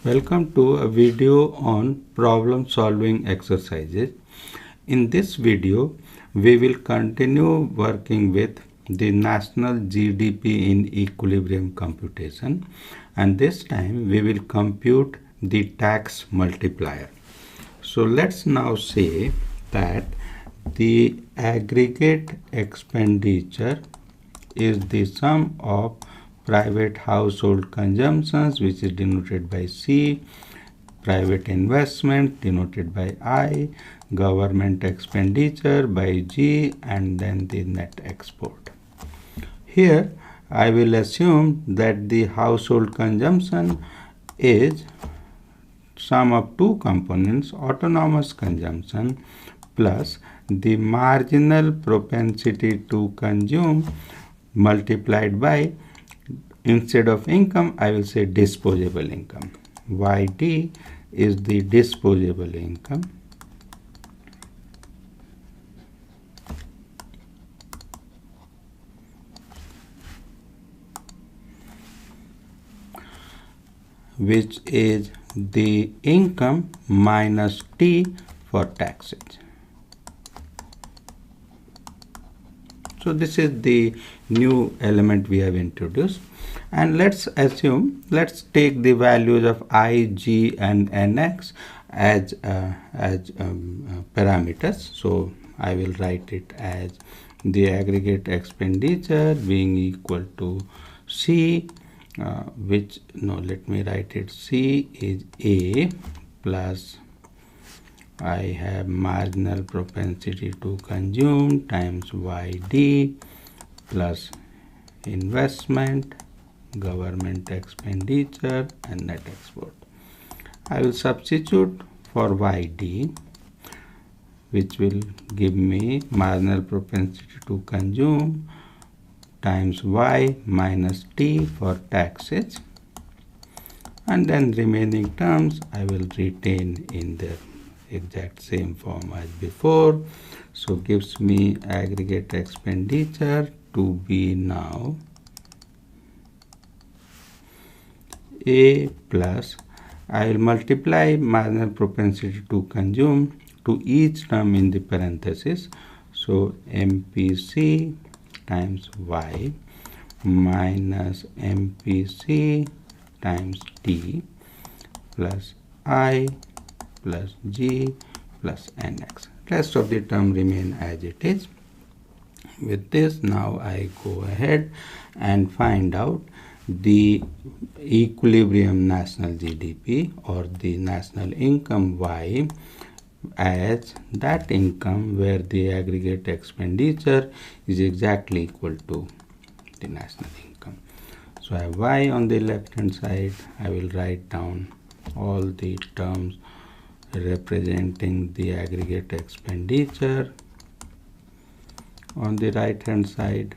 Welcome to a video on problem solving exercises. In this video, we will continue working with the national GDP in equilibrium computation, and this time we will compute the tax multiplier. So let's now say that the aggregate expenditure is the sum of private household consumptions, which is denoted by C, private investment denoted by I, government expenditure by G, and then the net export. Here I will assume that the household consumption is sum of two components, autonomous consumption plus the marginal propensity to consume multiplied by, instead of income, I will say disposable income. YD is the disposable income. Which is the income minus T for taxes. So this is the new element we have introduced, and let's take the values of I, G, and Nx as parameters. So I will write it as the aggregate expenditure being equal to C, let me write it. C is A plus I have marginal propensity to consume times YD plus investment, government expenditure, and net export. I will substitute for YD, which will give me marginal propensity to consume times Y minus T for taxes, and then remaining terms I will retain in the exact same form as before. So gives me aggregate expenditure to be now A plus, I will multiply marginal propensity to consume to each term in the parenthesis. So MPC times Y minus MPC times T plus I plus G plus Nx. Rest of the term remain as it is. With this, now I go ahead and find out the equilibrium national GDP or the national income Y as that income where the aggregate expenditure is exactly equal to the national income. So I have Y on the left hand side. I will write down all the terms representing the aggregate expenditure on the right hand side.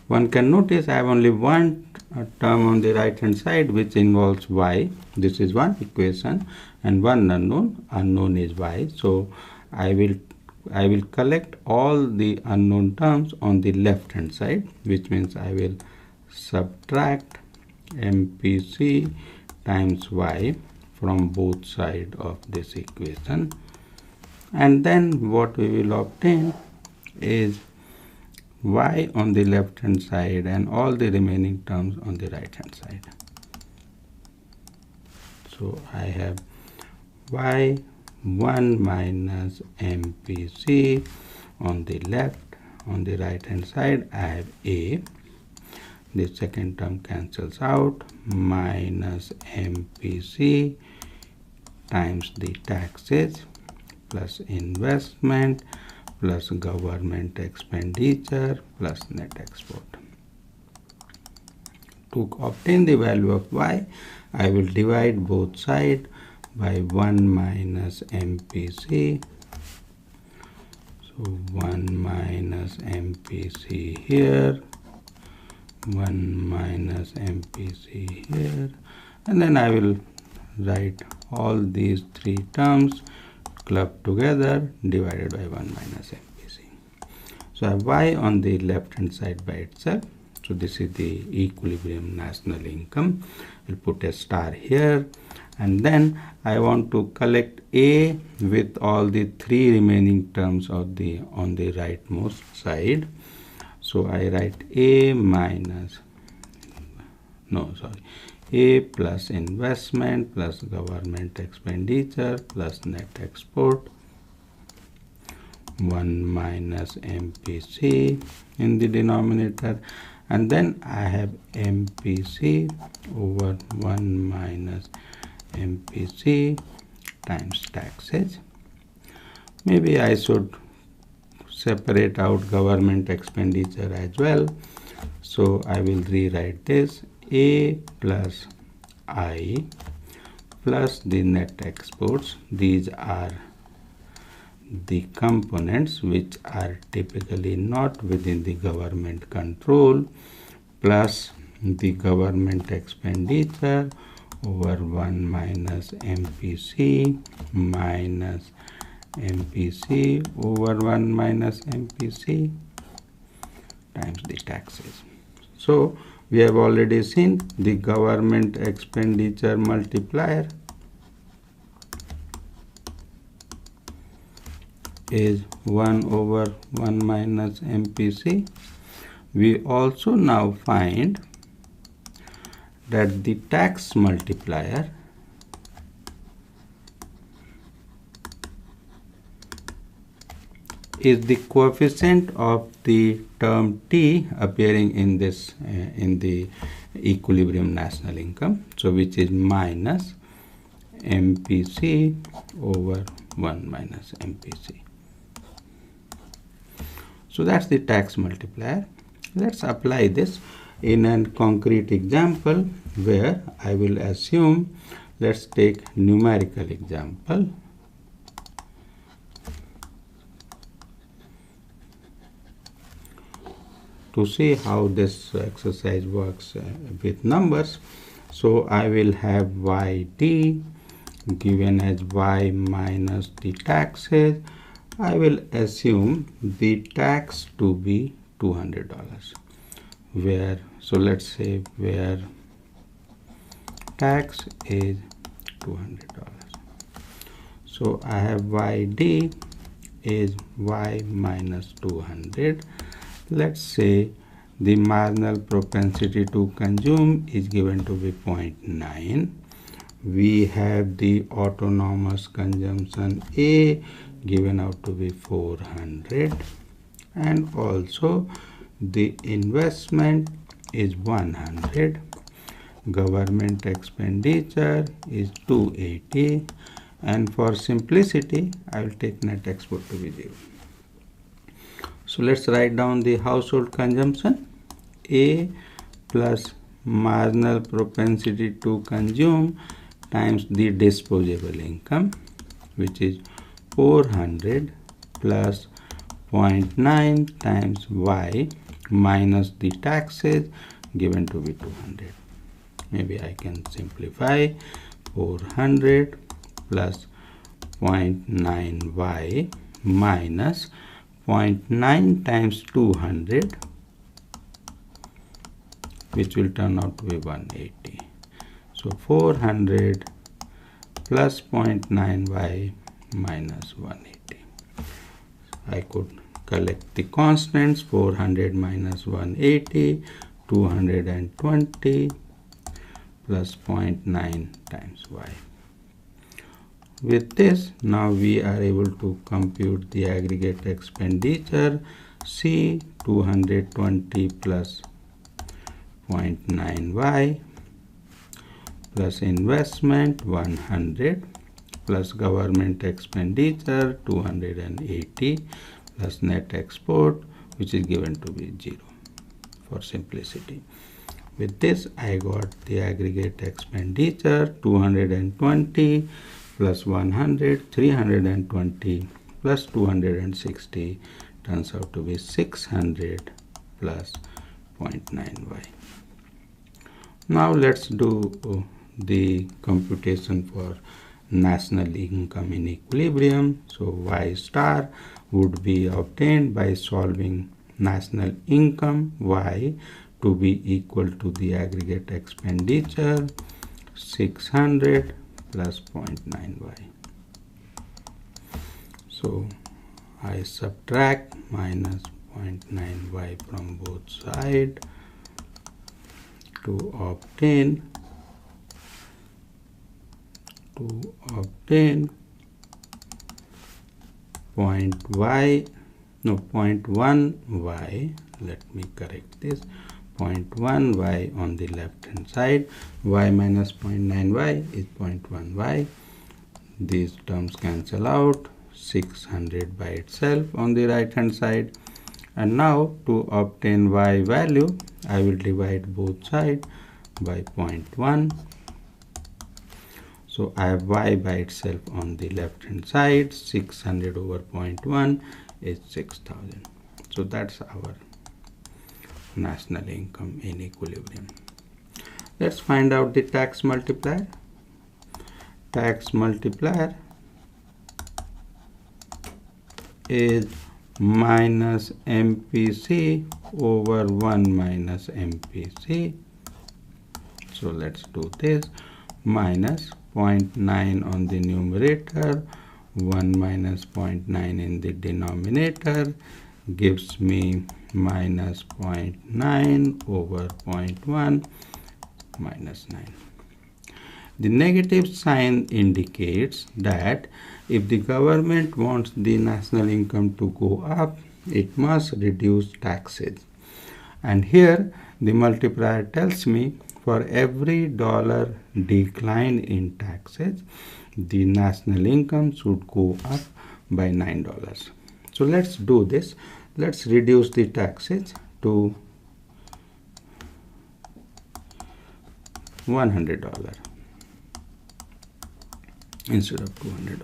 One can notice I have only one term on the right hand side which involves Y. This is one equation, and one unknown is Y. So I will collect all the unknown terms on the left hand side, which means I will subtract MPC times Y from both sides of this equation, and then what we will obtain is Y on the left hand side and all the remaining terms on the right hand side. So I have Y1 minus MPC on the left. On the right hand side I have A. The second term cancels out, minus MPC times the taxes plus investment plus government expenditure plus net export. To obtain the value of Y, I will divide both sides by 1 minus MPC. So 1 minus MPC here, 1 minus MPC here, and then I will write all these three terms clubbed together divided by 1 minus MPC. So I have y on the left hand side by itself. So this is the equilibrium national income. We'll put a star here, and then I want to collect A with all the three remaining terms of the on the rightmost side. So I write A minus, no sorry, A plus investment plus government expenditure plus net export 1 minus MPC in the denominator, and then I have MPC over 1 minus MPC times taxes. Maybe I should separate out government expenditure as well. So I will rewrite this A plus I plus the net exports. These are the components which are typically not within the government control, plus the government expenditure over 1 minus MPC minus MPC over 1 minus MPC times the taxes. So we have already seen the government expenditure multiplier is 1 over 1 minus MPC. We also now find that the tax multiplier is the coefficient of the term T appearing in this in the equilibrium national income, so which is minus MPC over 1 minus MPC. So that's the tax multiplier. Let's apply this in a concrete example where I will assume, let's take numerical example. To see how this exercise works with numbers. So I will have YD given as Y minus the taxes. I will assume the tax to be $200, where, so let's say where tax is $200. So I have YD is Y minus 200. Let's say the marginal propensity to consume is given to be 0.9. We have the autonomous consumption A given out to be 400, and also the investment is 100, government expenditure is 280, and for simplicity I will take net export to be 0. So let's write down the household consumption. A plus marginal propensity to consume times the disposable income, which is 400 plus 0.9 times Y minus the taxes given to be 200. Maybe I can simplify 400 plus 0.9 Y minus 0.9 times 200, which will turn out to be 180. So 400 plus 0.9 Y minus 180. I could collect the constants. 400 minus 180, 220 plus 0.9 times Y. With this, now we are able to compute the aggregate expenditure. C 220 plus 0.9 Y plus investment 100 plus government expenditure 280 plus net export, which is given to be 0 for simplicity. With this, I got the aggregate expenditure 220 plus 100, 320 plus 260 turns out to be 600 plus 0.9 Y. Now let's do the computation for national income in equilibrium. So Y star, would be obtained by solving national income y to be equal to the aggregate expenditure 600 plus 0.9y. So I subtract minus 0.9y from both sides to obtain 0.1y, let me correct this, 0.1y on the left hand side, y minus 0.9y is 0.1y. These terms cancel out, 600 by itself on the right hand side. And now to obtain y value, I will divide both sides by 0.1. So I have y by itself on the left hand side. 600 over 0.1 is 6,000. So that's our national income in equilibrium. Let's find out the tax multiplier. Tax multiplier is minus MPC over 1 minus MPC. So let's do this. Minus 0.9 on the numerator, 1 minus 0.9 in the denominator gives me minus 0.9 over 0.1 minus 9. The negative sign indicates that if the government wants the national income to go up, it must reduce taxes. And here the multiplier tells me for every dollar decline in taxes, the national income should go up by $9. So let's do this. Let's reduce the taxes to $100 instead of $200.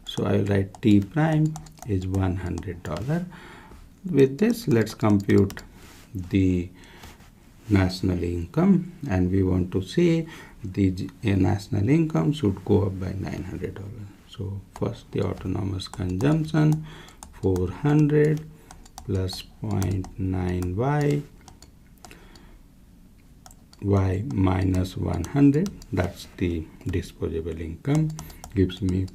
So I will write T prime is $100. With this, let's compute the national income, and we want to see the national income should go up by $900. So first the autonomous consumption, 400 plus 0.9y, y minus 100, that's the disposable income, gives me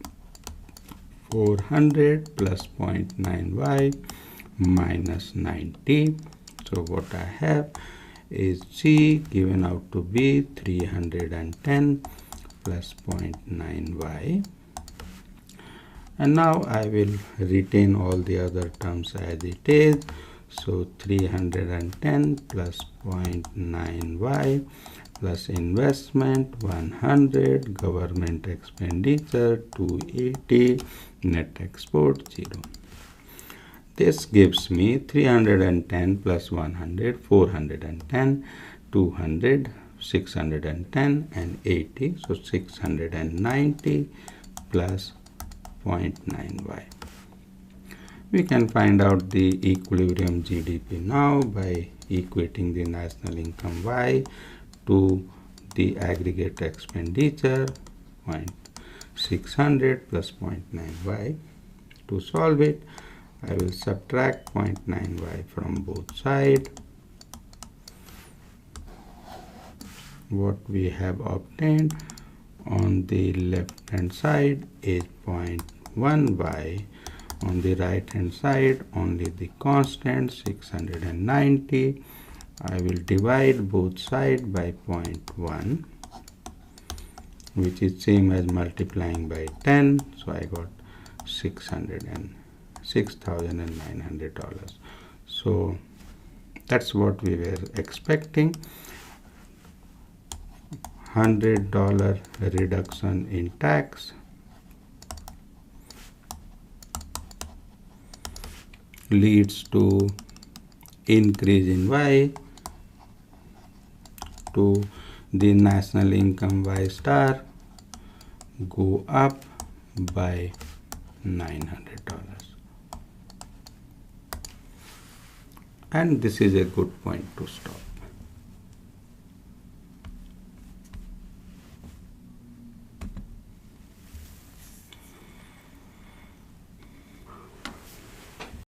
400 plus 0.9y minus 90. So what I have is C given out to be 310 plus 0.9y. And now I will retain all the other terms as it is. So 310 plus 0.9y plus investment 100, government expenditure 280, net export 0. This gives me 310 plus 100, 410, 200, 610 and 80. So 690 plus 0.9y. We can find out the equilibrium GDP now by equating the national income y to the aggregate expenditure 600 plus 0.9y. To solve it, I will subtract 0.9y from both sides. What we have obtained on the left hand side is 0.1y. On the right hand side, only the constant 690. I will divide both sides by 0.1, which is same as multiplying by 10. So I got $6,900. So that's what we were expecting. $100 reduction in tax leads to increase in y to the national income y star go up by $900. And this is a good point to stop.